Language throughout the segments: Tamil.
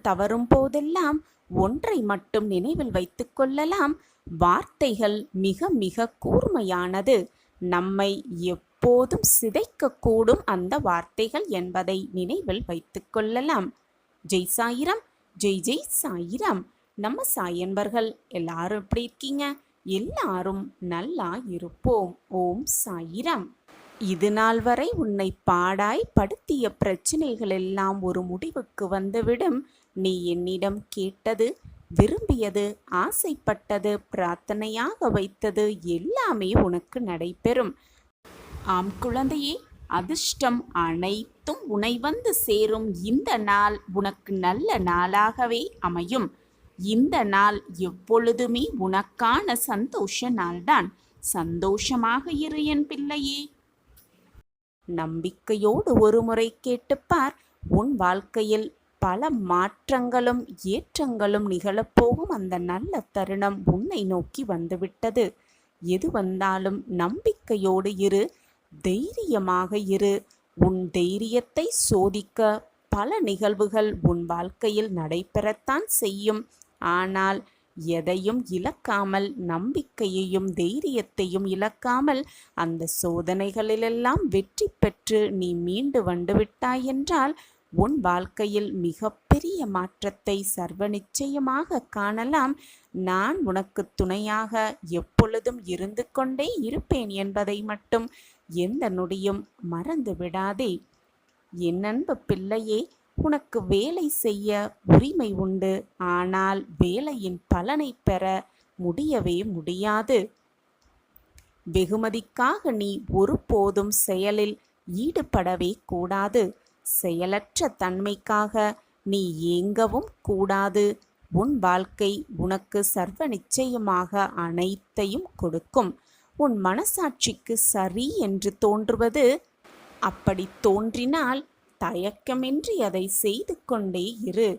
தவறும் போதெல்லாம் ஒன்றை மட்டும் நினைவில் வைத்துக் கொள்ளலாம். வார்த்தைகள் மிக மிக கூர்மையானது. நம்மை எப்போதும் சிதைக்கக்கூடும் அந்த வார்த்தைகள் என்பதை நினைவில் வைத்துக் கொள்ளலாம். ஜெய் சாயிராம், ஜெய் ஜெய் சாயிராம். நம்ம சாயன்பர்கள் எல்லாரும் எப்படி இருக்கீங்க? எல்லாரும் நல்லா இருப்போம். ஓம் சாயிராம். இது நாள் வரை உன்னை பாடாய் படுத்திய பிரச்சனைகள் எல்லாம் ஒரு முடிவுக்கு வந்துவிடும். நீ என்னிடம் கேட்டது, விரும்பியது, ஆசைப்பட்டது, பிரார்த்தனையாக வைத்தது எல்லாமே உனக்கு நடைபெறும். ஆம் குழந்தையே, அதிர்ஷ்டம் அனைத்தும் உன்னை வந்து சேரும். இந்த நாள் உனக்கு நல்ல நாளாகவே அமையும். இந்த நாள் எப்பொழுதுமே உனக்கான சந்தோஷ நாள்தான். சந்தோஷமாக இரு என் பிள்ளையே. நம்பிக்கையோடு ஒரு முறை கேட்டுப்பார். உன் வாழ்க்கையில் பல மாற்றங்களும் ஏற்றங்களும் நிகழப்போகும் அந்த நல்ல தருணம் உன்னை நோக்கி வந்துவிட்டது. எது வந்தாலும் நம்பிக்கையோடு இரு, தைரியமாக இரு. உன் தைரியத்தை சோதிக்க பல நிகழ்வுகள் உன் வாழ்க்கையில் நடைபெறத்தான் செய்யும். ஆனால் எதையும் இழக்காமல், நம்பிக்கையையும் தைரியத்தையும் இழக்காமல் அந்த சோதனைகளிலெல்லாம் வெற்றி பெற்று நீ மீண்டு வந்துவிட்டாய் என்றால் உன் வாழ்க்கையில் மிகப்பெரிய மாற்றத்தை சர்வ நிச்சயமாக காணலாம். நான் உனக்கு துணையாக எப்பொழுதும் இருந்து கொண்டே இருப்பேன் என்பதை மட்டும் எந்த நொடியும் மறந்து விடாதே. என் அன்பு பிள்ளையே, உனக்கு வேலை செய்ய உரிமை உண்டு. ஆனால் வேலையின் பலனை பெற முடியவே முடியாது. வெகுமதிக்காக நீ ஒருபோதும் செயலில் ஈடுபடவே கூடாது. செயலற்ற தன்மைக்காக நீ ஏங்கவும் கூடாது. உன் வாழ்க்கை உனக்கு சர்வ நிச்சயமாக அனைத்தையும் கொடுக்கும். உன் மனசாட்சிக்கு சரி என்று தோன்றுவது, அப்படி தோன்றினால் தயக்கமின்றி அதை செய்து கொண்டே இரு.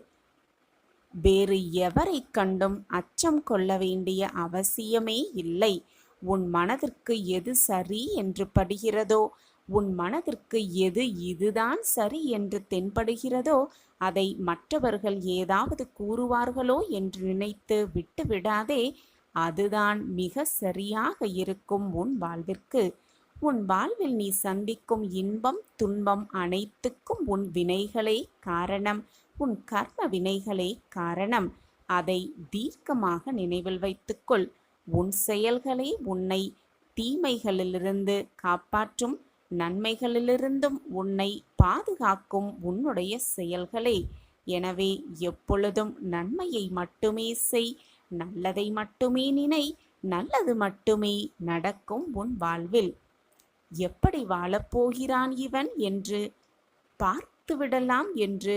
வேறு எவரை கண்டும் அச்சம் கொள்ள வேண்டிய அவசியமே இல்லை. உன் மனதிற்கு எது சரி என்று படுகிறதோ, உன் மனதிற்கு எது இதுதான் சரி என்று தென்படுகிறதோ அதை மற்றவர்கள் ஏதாவது கூறுவார்களோ என்று நினைத்து விட்டுவிடாதே. அதுதான் மிக சரியாக இருக்கும் உன் வாழ்விற்கு. உன் வாழ்வில் நீ சந்திக்கும் இன்பம் துன்பம் அனைத்துக்கும் உன் வினைகளே காரணம். உன் கர்ம வினைகளே காரணம். அதை தீர்க்கமாக நினைவில் வைத்துக்கொள். உன் செயல்களே உன்னை தீமைகளிலிருந்து காப்பாற்றும், நன்மைகளிலிருந்தும் உன்னை பாதுகாக்கும் உன்னுடைய செயல்களே. எனவே எப்பொழுதும் நன்மையை மட்டுமே செய், நல்லதை மட்டுமே நினை, நல்லது மட்டுமே நடக்கும் உன் வாழ்வில். எப்படி வாழப்போகிறான் இவன் என்று பார்த்துவிடலாம் என்று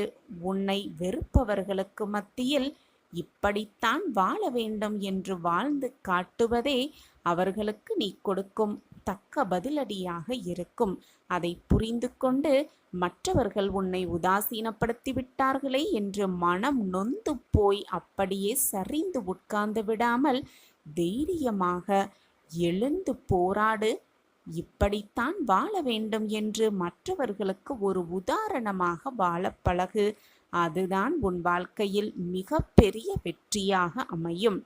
உன்னை வெறுப்பவர்களுக்கு மத்தியில் இப்படித்தான் வாழ வேண்டும் என்று வாழ்ந்து காட்டுவதே அவர்களுக்கு நீ கொடுக்கும் தக்க பதிலடியாக இருக்கும். அதை புரிந்து கொண்டு மற்றவர்கள் உன்னை உதாசீனப்படுத்தி விட்டார்களே என்று மனம் நொந்து போய் அப்படியே சரிந்து உட்கார்ந்து விடாமல் தைரியமாக எழுந்து போராடு. இப்படித்தான் வாழ வேண்டும் என்று மற்றவர்களுக்கு ஒரு உதாரணமாக வாழ பழகு. அதுதான் உன் வாழ்க்கையில் மிக பெரிய வெற்றியாக அமையும்.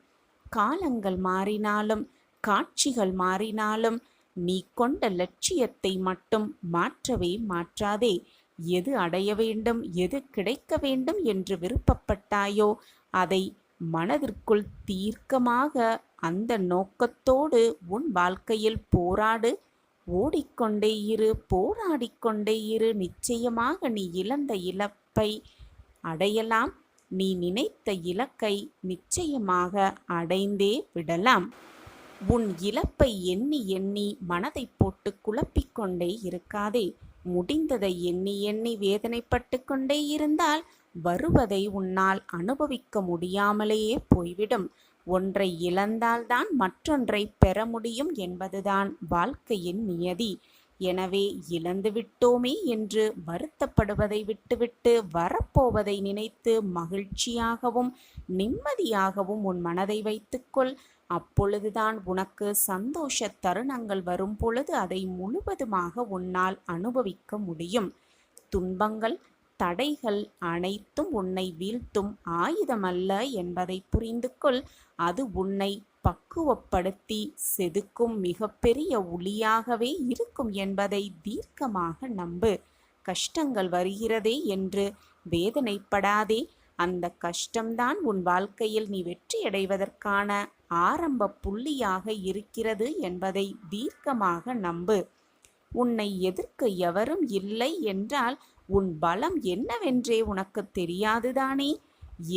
காலங்கள் மாறினாலும் காட்சிகள் மாறினாலும் நீ கொண்ட லட்சியத்தை மட்டும் மாற்றவே மாற்றாதே. எது அடைய வேண்டும், எது கிடைக்க வேண்டும் என்று விருப்பப்பட்டாயோ அதை மனதிற்குள் தீர்க்கமாக அந்த நோக்கத்தோடு உன் வாழ்க்கையில் போராடு. ஓடிக்கொண்டே இரு, போராடிக்கொண்டே இரு. நிச்சயமாக நீ இழந்த இழப்பை அடையலாம். நீ நினைத்த இலக்கை நிச்சயமாக அடைந்தே விடலாம். உன் இழப்பை எண்ணி எண்ணி மனதை போட்டு குழப்பிக்கொண்டே இருக்காதே. முடிந்ததை எண்ணி எண்ணி வேதனைப்பட்டு கொண்டே இருந்தால் வருவதை உன்னால் அனுபவிக்க முடியாமலேயே போய்விடும். ஒன்றை இழந்தால்தான் மற்றொன்றை பெற முடியும் என்பதுதான் வாழ்க்கையின் நியதி. எனவே இழந்து விட்டோமே என்று வருத்தப்படுவதை விட்டுவிட்டு வரப்போவதை நினைத்து மகிழ்ச்சியாகவும் நிம்மதியாகவும் உன் மனதை வைத்துக்கொள். அப்பொழுதுதான் உனக்கு சந்தோஷ தருணங்கள் வரும் பொழுது அதை முழுவதுமாக உன்னால் அனுபவிக்க முடியும். துன்பங்கள் தடைகள் அனைத்தும் உன்னை வீழ்த்தும் ஆயுதமல்ல என்பதை புரிந்து கொள். அது உன்னை பக்குவப்படுத்தி செதுக்கும் மிகப்பெரிய ஒளியாகவே இருக்கும் என்பதை தீர்க்கமாக நம்பு. கஷ்டங்கள் வருகிறதே என்று வேதனைப்படாதே. அந்த கஷ்டம்தான் உன் வாழ்க்கையில் நீ வெற்றியடைவதற்கான ஆரம்ப புள்ளியாக இருக்கிறது என்பதை தீர்க்கமாக நம்பு. உன்னை எதிர்க்க எவரும் இல்லை என்றால் உன் பலம் என்னவென்றே உனக்கு தெரியாதுதானே?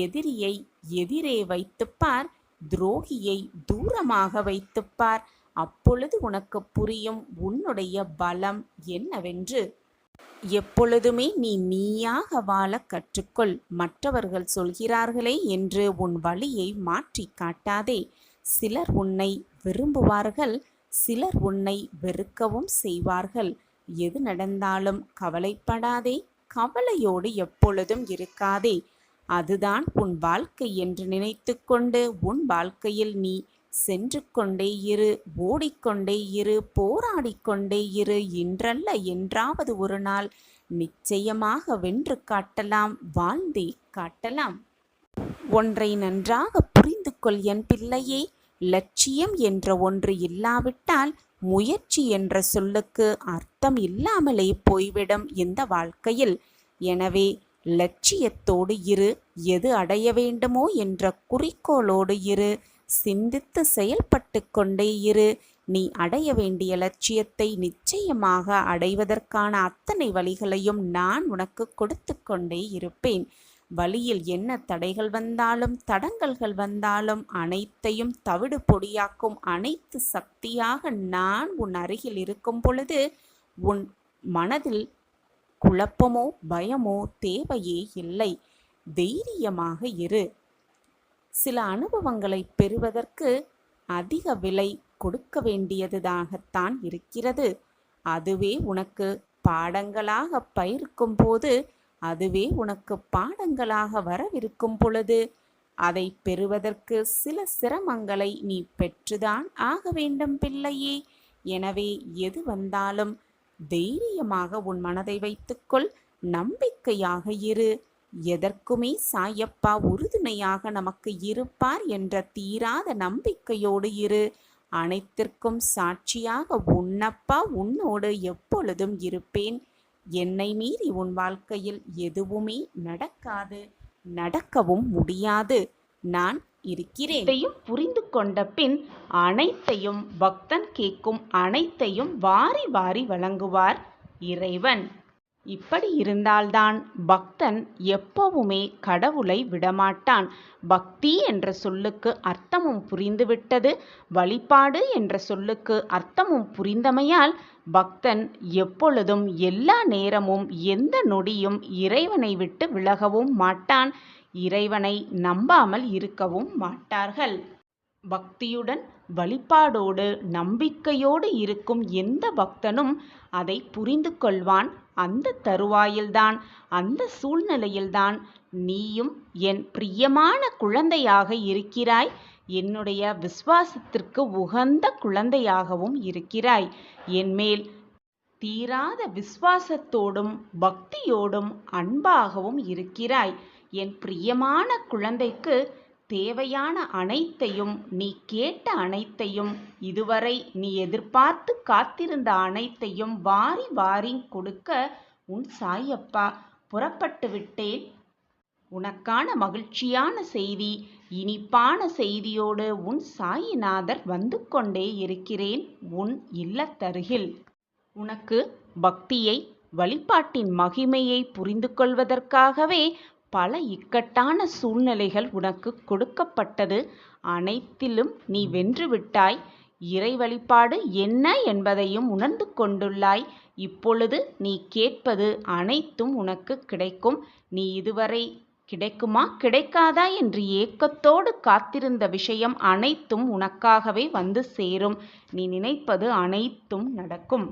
எதிரியை எதிரே வைத்துப்பார், துரோகியை தூரமாக வைத்துப்பார். அப்பொழுது உனக்கு புரியும் உன்னுடைய பலம் என்னவென்று. எப்பொழுதுமே நீயாக வாழ கற்றுக்கொள். மற்றவர்கள் சொல்கிறார்களே என்று உன் வழியை மாற்றி காட்டாதே. சிலர் உன்னை விரும்புவார்கள், சிலர் உன்னை வெறுக்கவும் செய்வார்கள். எது நடந்தாலும் கவலைப்படாதே. கவலையோடு எப்பொழுதும் இருக்காதே. அதுதான் உன் வாழ்க்கை என்று நினைத்து கொண்டு உன் வாழ்க்கையில் நீ சென்று கொண்டே இரு, ஓடிக்கொண்டே இரு, போராடிக்கொண்டே இரு. இன்றல்ல என்றாவது ஒரு நாள் நிச்சயமாக வென்று காட்டலாம், வாழ்ந்தே காட்டலாம். ஒன்றை நன்றாக புரிந்து கொள் என் பிள்ளையே. லட்சியம் என்ற ஒன்று இல்லாவிட்டால் முயற்சி என்ற சொல்லுக்கு அர்த்தம் இல்லாமலே போய்விடும் இந்த வாழ்க்கையில். எனவே லட்சியத்தோடு இரு, எது அடைய வேண்டுமோ என்ற குறிக்கோளோடு இரு, சிந்தித்து செயல்பட்டு கொண்டே இரு. நீ அடைய வேண்டிய லட்சியத்தை நிச்சயமாக அடைவதற்கான அத்தனை வழிகளையும் நான் உனக்கு கொடுத்து கொண்டே இருப்பேன். வழியில் என்ன தடைகள் வந்தாலும் தடங்கல்கள் வந்தாலும் அனைத்தையும் தவிடு பொடியாக்கும் அனைத்து சக்தியாக நான் உன் அருகில் இருக்கும் பொழுது உன் மனதில் குழப்பமோ பயமோ தேவையே இல்லை. தைரியமாக இரு. சில அனுபவங்களை பெறுவதற்கு அதிக விலை கொடுக்க வேண்டியதாகத்தான் இருக்கிறது. அதுவே உனக்கு பாடங்களாக பயிர்க்கும் போது, அதுவே உனக்கு பாடங்களாக வரவிருக்கும் பொழுது அதை பெறுவதற்கு சில சிரமங்களை நீ பெற்றுதான் ஆக வேண்டும் பிள்ளையே. எனவே எது வந்தாலும் தைரியமாக உன் மனதை வைத்துக்கொள், நம்பிக்கையாக இரு. எதற்குமே சாயப்பா உறுதுணையாக நமக்கு இருப்பார் என்ற தீராத நம்பிக்கையோடு இரு. அனைத்திற்கும் சாட்சியாக உன்னப்பா உன்னோடு எப்பொழுதும் இருப்பேன். என்னை மீறி உன் வாழ்க்கையில் எதுவுமே நடக்காது, நடக்கவும் முடியாது. நான் இருக்கிறேன். புரிந்து கொண்ட பின் அனைத்தையும் பக்தன் கேட்கும் அனைத்தையும் வாரி வாரி வழங்குவார் இறைவன். இப்படி இருந்தால்தான் பக்தன் எப்பவுமே கடவுளை விடமாட்டான். பக்தி என்ற சொல்லுக்கு அர்த்தமும் புரிந்துவிட்டது, வழிபாடு என்ற சொல்லுக்கு அர்த்தமும் புரிந்தமையால் பக்தன் எப்பொழுதும் எல்லா நேரமும் எந்த நொடியும் இறைவனை விட்டு விலகவும் மாட்டான். இறைவனை நம்பாமல் இருக்கவும் மாட்டார்கள். பக்தியுடன் வழிபாடோடு நம்பிக்கையோடு இருக்கும் எந்த பக்தனும் அதை புரிந்து கொள்வான். அந்த தருவாயில்தான், அந்த சூழ்நிலையில்தான் நீயும் என் பிரியமான குழந்தையாக இருக்கிறாய். என்னுடைய விசுவாசத்திற்கு உகந்த குழந்தையாகவும் இருக்கிறாய். என்மேல் தீராத விசுவாசத்தோடும் பக்தியோடும் அன்பாகவும் இருக்கிறாய். என் பிரியமான குழந்தைக்கு தேவையான அனைத்தையும், நீ கேட்ட அனைத்தையும், இதுவரை நீ எதிர்பார்த்து காத்திருந்த அனைத்தையும் வாரி வாரி கொடுக்க உன் சாயப்பா புறப்பட்டு விட்டேன். உனக்கான மகிழ்ச்சியான செய்தி, இனிப்பான செய்தியோடு உன் சாயிநாதர் வந்து கொண்டே இருக்கிறேன் உன் இல்லத்தருகில். உனக்கு பக்தியை, வழிபாட்டின் மகிமையை புரிந்து கொள்வதற்காகவே பல இக்கட்டான சூழ்நிலைகள் உனக்கு கொடுக்கப்பட்டது. அனைத்திலும் நீ வென்றுவிட்டாய். இறை வழிபாடு என்ன என்பதையும் உணர்ந்து கொண்டுள்ளாய். இப்பொழுது நீ கேட்பது அனைத்தும் உனக்கு கிடைக்கும். நீ இதுவரை கிடைக்குமா கிடைக்காதா என்று ஏக்கத்தோடு காத்திருந்த விஷயம் அனைத்தும் உனக்காகவே வந்து சேரும். நீ நினைப்பது அனைத்தும் நடக்கும்.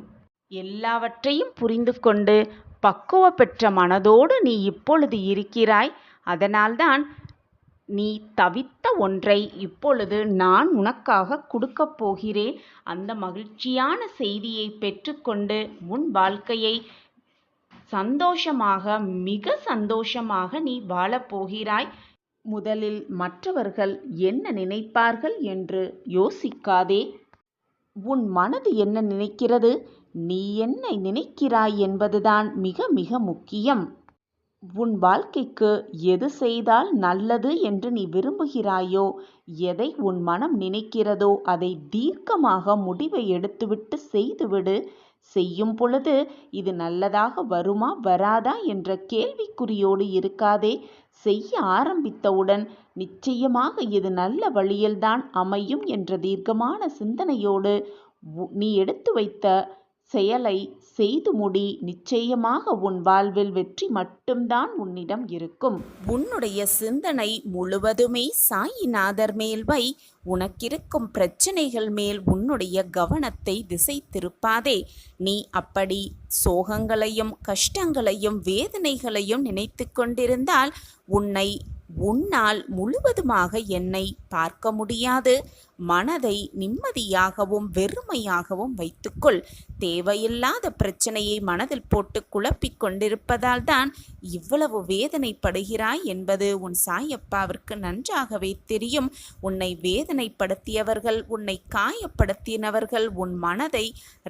எல்லாவற்றையும் புரிந்து கொண்டு பக்குவ பெற்ற மனதோடு நீ இப்பொழுது இருக்கிறாய். அதனால்தான் நீ தவித்த ஒன்றை இப்பொழுது நான் உனக்காக கொடுக்கப் போகிறேன். அந்த மகிழ்ச்சியான செய்தியை பெற்றுக்கொண்டு உன் வாழ்க்கையை சந்தோஷமாக, மிக சந்தோஷமாக நீ வாழப்போகிறாய். முதலில் மற்றவர்கள் என்ன நினைப்பார்கள் என்று யோசிக்காதே. உன் மனது என்ன நினைக்கிறது, நீ என்ன நினைக்கிறாய் என்பதுதான் மிக மிக முக்கியம். உன் வாழ்க்கைக்கு எது செய்தால் நல்லது என்று நீ விரும்புகிறாயோ, எதை உன் மனம் நினைக்கிறதோ அதை தீர்க்கமாக முடிவை எடுத்துவிட்டு செய்துவிடு. செய்யும் பொழுது இது நல்லதாக வருமா வராதா என்ற கேள்விக்குறியோடு இருக்காதே. செய்ய ஆரம்பித்தவுடன் நிச்சயமாக இது நல்ல வழியில்தான் அமையும் என்ற தீர்க்கமான சிந்தனையோடு நீ எடுத்து வைத்த செயலை செய்து முடி. நிச்சயமாக உன் வாழ்வில் வெற்றி மட்டும்தான் உன்னிடம் இருக்கும். உன்னுடைய சிந்தனை முழுவதுமே சாயிநாதர் மேல் வை. உனக்கிருக்கும் பிரச்சனைகள் மேல் உன்னுடைய கவனத்தை திசை திருப்பாதே. நீ அப்படி சோகங்களையும் கஷ்டங்களையும் வேதனைகளையும் நினைத்து கொண்டிருந்தால் உன்னால் முழுவதுமாக என்னை பார்க்க முடியாது. மனதை நிம்மதியாகவும் வெறுமையாகவும் வைத்துக்கொள். தேவையில்லாத பிரச்சனையை மனதில் போட்டு குழப்பிக் கொண்டிருப்பதால் தான் இவ்வளவு வேதனைப்படுகிறாய் என்பது உன் சாயப்பாவிற்கு நன்றாகவே தெரியும். உன்னை வேதனைப்படுத்தியவர்கள், உன்னை காயப்படுத்தினவர்கள், உன் மனதை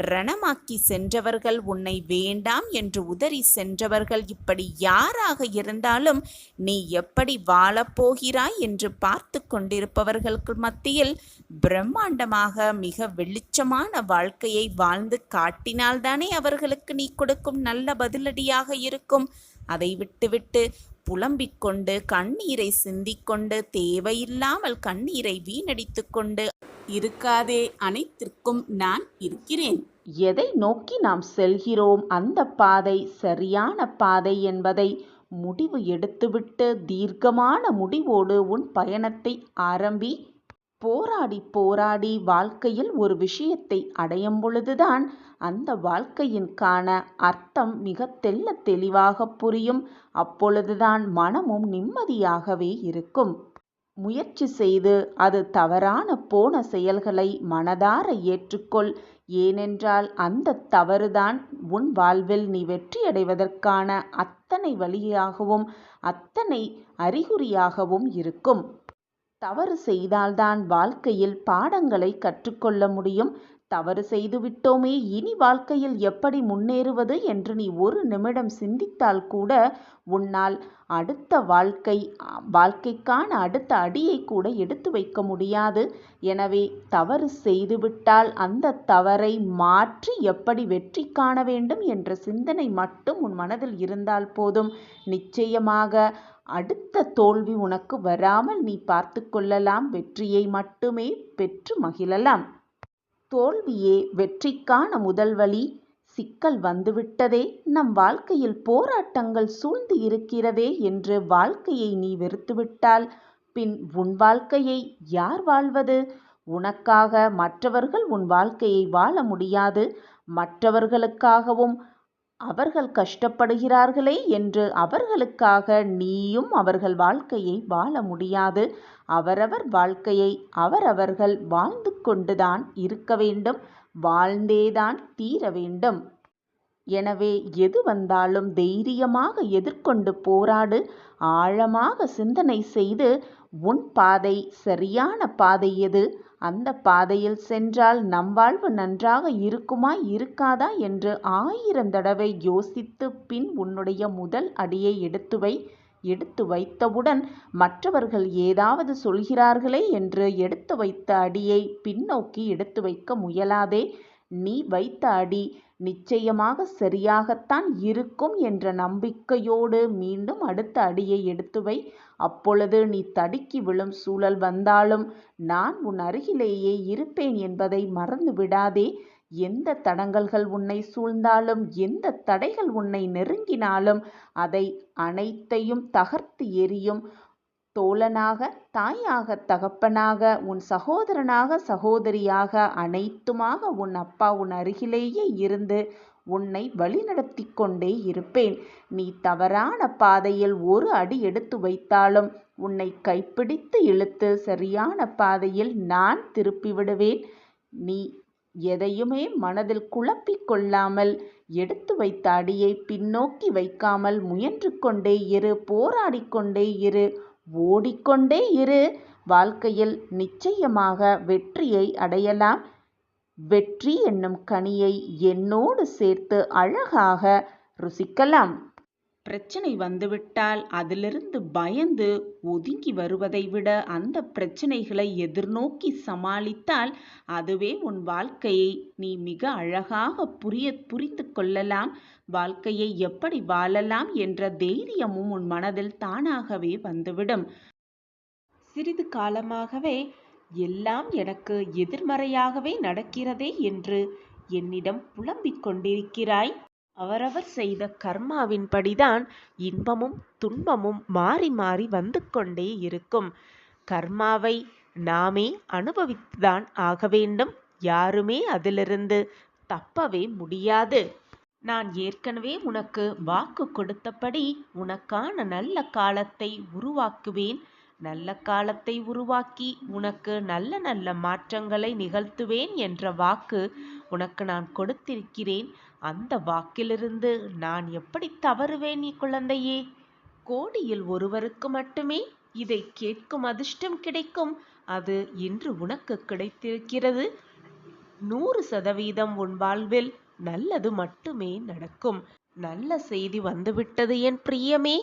ரணமாக்கி சென்றவர்கள், உன்னை வேண்டாம் என்று உதறி சென்றவர்கள், இப்படி யாராக இருந்தாலும் நீ எப்படி வாழப்போகிறாய் என்று பார்த்து கொண்டிருப்பவர்களுக்கு மத்தியில் பிரம்மாண்டமாக மிக வெளிச்சமான வாழ்க்கையை வாழ்ந்து காட்டினால்தானே அவர்களுக்கு நீ கொடுக்கும் நல்ல பதிலடியாக இருக்கும். அதை விட்டுவிட்டு புலம்பிக் கொண்டு கண்ணீரை சிந்திக்கொண்டு தேவையில்லாமல் கண்ணீரை வீணடித்து கொண்டு இருக்காதே. அனைத்திற்கும் நான் இருக்கிறேன். எதை நோக்கி நாம் செல்கிறோம், அந்த பாதை சரியான பாதை என்பதை முடிவு எடுத்துவிட்டு தீர்க்கமான முடிவோடு உன் பயணத்தை ஆரம்பி. போராடி போராடி வாழ்க்கையில் ஒரு விஷயத்தை அடையும் பொழுதுதான் அந்த வாழ்க்கையின்கான அர்த்தம் மிக தெள்ள தெளிவாக புரியும். அப்பொழுதுதான் மனமும் நிம்மதியாகவே இருக்கும். முயற்சி செய்து அது தவறான போன செயல்களை மனதார ஏற்றுக்கொள். ஏனென்றால் அந்த தவறுதான் உன் வாழ்வில் நீ வெற்றியடைவதற்கான அத்தனை வழியாகவும் அத்தனை அறிகுறியாகவும் இருக்கும். தவறு செய்தால்தான் வாழ்க்கையில் பாடங்களை கற்றுக்கொள்ள முடியும். தவறு செய்துவிட்டோமே, இனி வாழ்க்கையில் எப்படி முன்னேறுவது என்று நீ ஒரு நிமிடம் சிந்தித்தால் கூட உன்னால் அடுத்த வாழ்க்கைக்கான அடுத்த அடியை கூட எடுத்து வைக்க முடியாது. எனவே தவறு செய்துவிட்டால் அந்த தவறை மாற்றி எப்படி வெற்றி காண வேண்டும் என்ற சிந்தனை மட்டும் உன் மனதில் இருந்தால் போதும். நிச்சயமாக அடுத்த தோல்வி உனக்கு வராமல் நீ பார்த்து கொள்ளலாம். வெற்றியை மட்டுமே பெற்று மகிழலாம். தோல்வியே வெற்றிக்கான முதல் வழி. சிக்கல் வந்துவிட்டதே, நம் வாழ்க்கையில் போராட்டங்கள் சூழ்ந்து இருக்கிறதே என்று வாழ்க்கையை நீ வெறுத்துவிட்டால் பின் உன் வாழ்க்கையை யார் வாழ்வது? உனக்காக மற்றவர்கள் உன் வாழ்க்கையை வாழ முடியாது. மற்றவர்களுக்காகவும் அவர்கள் கஷ்டப்படுகிறார்களே என்று அவர்களுக்காக நீயும் அவர்கள் வாழ்க்கையை வாழ முடியாது. அவரவர் வாழ்க்கையை அவரவர்கள் வாழ்ந்து கொண்டுதான் இருக்க வேண்டும். வாழ்ந்தேதான் தீர வேண்டும். எனவே எது வந்தாலும் தைரியமாக எதிர்கொண்டு போராடு. ஆழமாக சிந்தனை செய்து உன் பாதை சரியான பாதை எது, அந்த பாதையில் சென்றால் நம் வாழ்வு நன்றாக இருக்குமா இருக்காதா என்று 1000 தடவை யோசித்து பின் உன்னுடைய முதல் அடியை எடுத்து வைத்தவுடன் மற்றவர்கள் ஏதாவது சொல்கிறார்களே என்று எடுத்து வைத்த அடியை பின்னோக்கி எடுத்து வைக்க முயலாதே. நீ வைத்த அடி நிச்சயமாக சரியாகத்தான் இருக்கும் என்ற நம்பிக்கையோடு மீண்டும் அடுத்த அடியை எடுத்து வை. அப்பொழுது நீ தடுக்கி விழும் சூழல் வந்தாலும் நான் உன் அருகிலேயே இருப்பேன் என்பதை மறந்து விடாதே. எந்த தடங்கல்கள் உன்னை சூழ்ந்தாலும், எந்த தடைகள் உன்னை நெருங்கினாலும் அதை அனைத்தையும் தகர்த்து எறியும் தோழனாக, தாயாக, தகப்பனாக, உன் சகோதரனாக, சகோதரியாக, அனைத்துமாக உன் அப்பா உன் அருகிலேயே இருந்து உன்னை வழிநடத்தி கொண்டே இருப்பேன். நீ தவறான பாதையில் ஒரு அடி எடுத்து வைத்தாலும் உன்னை கைப்பிடித்து இழுத்து சரியான பாதையில் நான் திருப்பி விடுவேன். நீ எதையுமே மனதில் குழப்பிக் கொள்ளாமல், எடுத்து வைத்த அடியை பின்னோக்கி வைக்காமல் முயன்று கொண்டே இரு, போராடிக் கொண்டே இரு, ஓடிக்கொண்டே இரு. வாழ்க்கையில் நிச்சயமாக வெற்றியை அடையலாம். வெற்றி என்னும் கனியை என்னோடு சேர்த்து அழகாக ருசிக்கலாம். பிரச்சனை வந்துவிட்டால் அதிலிருந்து பயந்து ஒதுங்கி வருவதை விட அந்த பிரச்சனைகளை எதிர்நோக்கி சமாளித்தால் அதுவே உன் வாழ்க்கையை நீ மிக அழகாக புரிந்து கொள்ளலாம். வாழ்க்கையை எப்படி வாழலாம் என்ற தைரியமும் உன் மனதில் தானாகவே வந்துவிடும். சிறிது காலமாகவே எல்லாம் எனக்கு எதிர்மறையாகவே நடக்கிறதே என்று என்னிடம் புலம்பிக் கொண்டிருக்கிறாய். அவரவர் செய்த கர்மாவின்படிதான் இன்பமும் துன்பமும் மாறி மாறி வந்து கொண்டே இருக்கும். கர்மாவை நாமே அனுபவித்துதான் ஆக வேண்டும். யாருமே அதிலிருந்து தப்பவே முடியாது. நான் ஏற்கனவே உனக்கு வாக்கு கொடுத்தபடி உனக்கான நல்ல காலத்தை உருவாக்குவேன். நல்ல காலத்தை உருவாக்கி உனக்கு நல்ல நல்ல மாற்றங்களை நிகழ்த்துவேன் என்ற வாக்கு உனக்கு நான் கொடுத்திருக்கிறேன். அந்த வாக்கிலிருந்து நான் எப்படி தவறுவேன் குழந்தையே? கோடியில் ஒருவருக்கு மட்டுமே இதை கேட்கும் அதிர்ஷ்டம் கிடைக்கும். அது இன்று உனக்கு கிடைத்திருக்கிறது. 100% உன் வாழ்வில் நல்லது மட்டுமே நடக்கும். நல்ல செய்தி வந்துவிட்டது என் பிரியமே.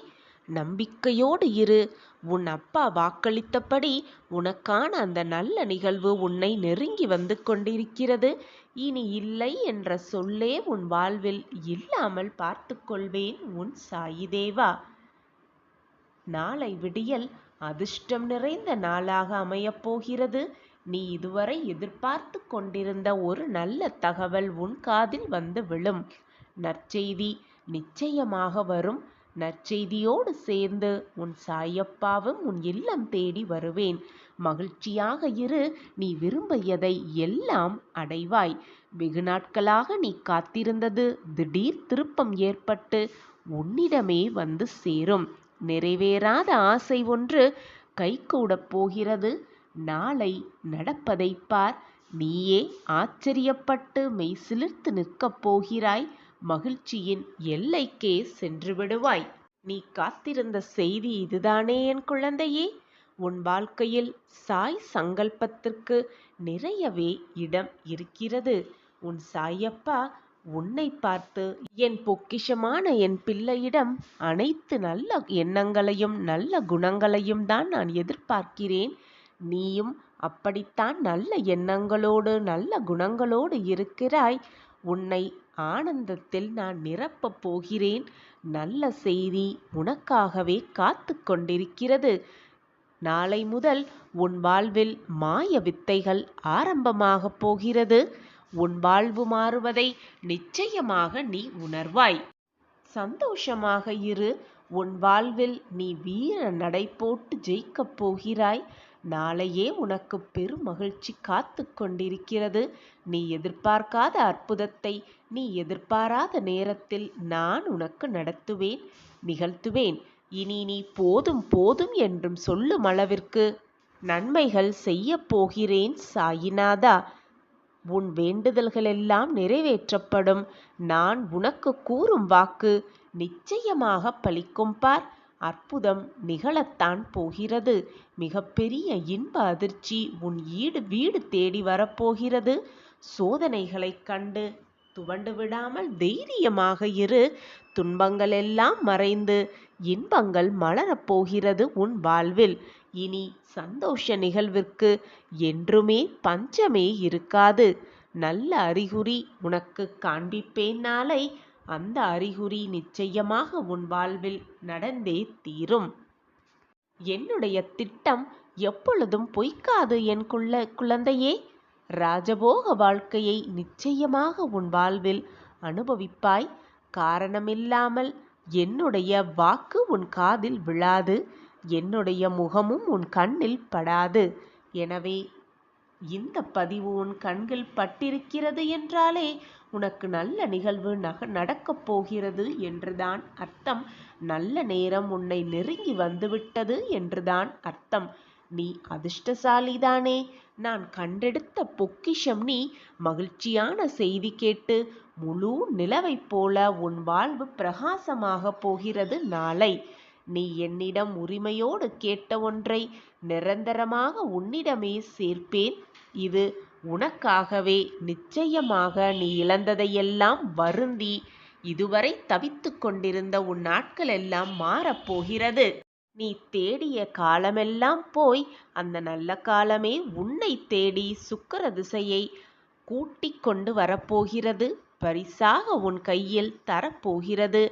நம்பிக்கையோடு இரு. உன் அப்பா வாக்களித்தபடி உனக்கான அந்த நல்ல நிகழ்வு உன்னை நெருங்கி வந்து கொண்டிருக்கிறது. இனி இல்லை என்ற சொல்லே உன் வாழ்வில் இல்லாமல் பார்த்து கொள்வேன் உன் சாயி தேவா. நாளை விடியல் அதிர்ஷ்டம் நிறைந்த நாளாக அமையப் போகிறது. நீ இதுவரை எதிர்பார்த்து கொண்டிருந்த ஒரு நல்ல தகவல் உன் காதில் வந்து விழும். நற்செய்தி நிச்சயமாக வரும். நற்செய்தியோடு சேர்ந்து உன் சாயப்பாவும் உன் இல்லம் தேடி வருவேன். மகிழ்ச்சியாக இரு. நீ விரும்பியதை எல்லாம் அடைவாய். வெகு நாட்களாக நீ காத்திருந்தது திடீர் திருப்பம் ஏற்பட்டு உன்னிடமே வந்து சேரும். நிறைவேறாத ஆசை ஒன்று கைகூடப் போகிறது. நாளை நடப்பதை பார். நீயே ஆச்சரியப்பட்டு மெய் சிலிர்த்து நிற்கப் போகிறாய். மகிழ்ச்சியின் எல்லைக்கே சென்று விடுவாய். நீ காத்திருந்த செய்தி இதுதானே என் குழந்தையே? உன் வாழ்க்கையில் சாய் சங்கல்பத்திற்கு நிறையவே இடம் இருக்கிறது. உன் சாயப்பா உன்னை பார்த்து, என் பொக்கிஷமான என் பிள்ளையிடம் அனைத்து நல்ல எண்ணங்களையும் நல்ல குணங்களையும் தான் நான் எதிர்பார்க்கிறேன். நீயும் அப்படித்தான் நல்ல எண்ணங்களோடு நல்ல குணங்களோடு இருக்கிறாய். உன்னை ஆனந்தத்தில் நான் நிரப்பப் போகிறேன். நல்ல செய்தி உனக்காகவே காத்து கொண்டிருக்கிறது. நாளை முதல் உன் வாழ்வில் மாய வித்தைகள் ஆரம்பமாகப் போகிறது. உன் வாழ்வு மாறுவதை நிச்சயமாக நீ உணர்வாய். சந்தோஷமாக இரு. உன் வாழ்வில் நீ வீர நடை போட்டு ஜெயிக்கப் போகிறாய். நாளையே உனக்கு பெரும் மகிழ்ச்சி காத்து கொண்டிருக்கிறது. நீ எதிர்பார்க்காத அற்புதத்தை நீ எதிர்பாராத நேரத்தில் நான் உனக்கு நடத்துவேன், நிகழ்த்துவேன். இனி நீ போதும் போதும் என்றும் சொல்லும் அளவிற்கு நன்மைகள் செய்ய போகிறேன் சாயிநாதா. உன் வேண்டுதல்களெல்லாம் நிறைவேற்றப்படும். நான் உனக்கு கூறும் வாக்கு நிச்சயமாக பலிக்கும் பார். அற்புதம் நிகழத்தான் போகிறது. மிகப்பெரிய இன்ப அதிர்ச்சி உன் வீடு தேடி வரப்போகிறது. சோதனைகளைக் கண்டு துவண்டு விடாமல் தைரியமாக இரு. துன்பங்கள் எல்லாம் மறைந்து இன்பங்கள் மலரப்போகிறது உன் வாழ்வில். இனி சந்தோஷ நிகழ்விற்கு என்றுமே பஞ்சமே இருக்காது. நல்ல அறிகுறி உனக்கு காண்பிப்பேன் நாளை. அந்த அறிகுறி நிச்சயமாக உன் வாழ்வில் நடந்தே தீரும். என்னுடைய திட்டம் எப்பொழுதும் பொய்க்காது என் குழந்தையே. ராஜபோக வாழ்க்கையை நிச்சயமாக உன் வாழ்வில் அனுபவிப்பாய். காரணமில்லாமல் என்னுடைய வாக்கு உன் காதில் விழாது. என்னுடைய முகமும் உன் கண்ணில் படாது. எனவே இந்த பதிவு உன் கண்கள் பட்டிருக்கிறது என்றாலே உனக்கு நல்ல நிகழ்வு நடக்கப் போகிறது என்றுதான் அர்த்தம். நல்ல நேரம் உன்னை நெருங்கி வந்துவிட்டது என்றுதான் அர்த்தம். நீ அதிர்ஷ்டசாலிதானே. நான் கண்டெடுத்த பொக்கிஷம் நீ. மகிழ்ச்சியான செய்தி கேட்டு முழு நிலவைப் போல உன் வாழ்வு பிரகாசமாகப் போகிறது நாளை. நீ என்னிடம் உரிமையோடு கேட்ட ஒன்றை நிரந்தரமாக உன்னிடமே சேர்ப்பேன். இது உனக்காகவே. நிச்சயமாக நீ இழந்ததையெல்லாம் வருந்தி இதுவரை தவித்துக் கொண்டிருந்த உன் நாட்களெல்லாம் மாறப்போகிறது. நீ தேடிய காலமெல்லாம் போய் அந்த நல்ல காலமே உன்னை தேடி சுக்கிர திசையை கூட்டிக் கொண்டு வரப்போகிறது. பரிசாக உன் கையில் தரப்போகிறது.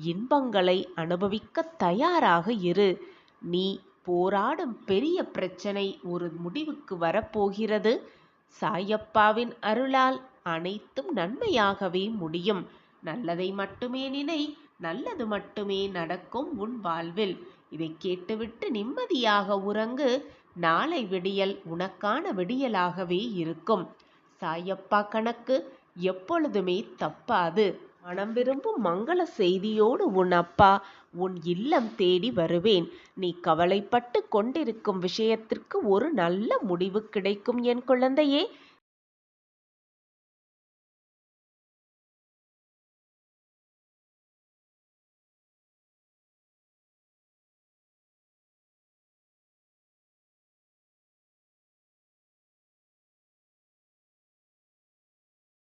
இன்பங்களை அனுபவிக்க தயாராக இரு. நீ போராடும் பெரிய பிரச்சனை ஒரு முடிவுக்கு வரப்போகிறது. சாயப்பாவின் அருளால் அனைத்தும் நன்மையாகவே முடியும். நல்லதை மட்டுமே நினை. நல்லது மட்டுமே நடக்கும் உன் வாழ்வில். இதை கேட்டுவிட்டு நிம்மதியாக உறங்கு. நாளை விடியல் உனக்கான விடியலாகவே இருக்கும். சாயப்பா கணக்கு எப்பொழுதுமே தப்பாது. மனம் விரும்பும் மங்கள செய்தியோடு உன் அப்பா உன் இல்லம் தேடி வருவேன். நீ கவலைப்பட்டு கொண்டிருக்கும் விஷயத்திற்கு ஒரு நல்ல முடிவு கிடைக்கும் என் குழந்தையே.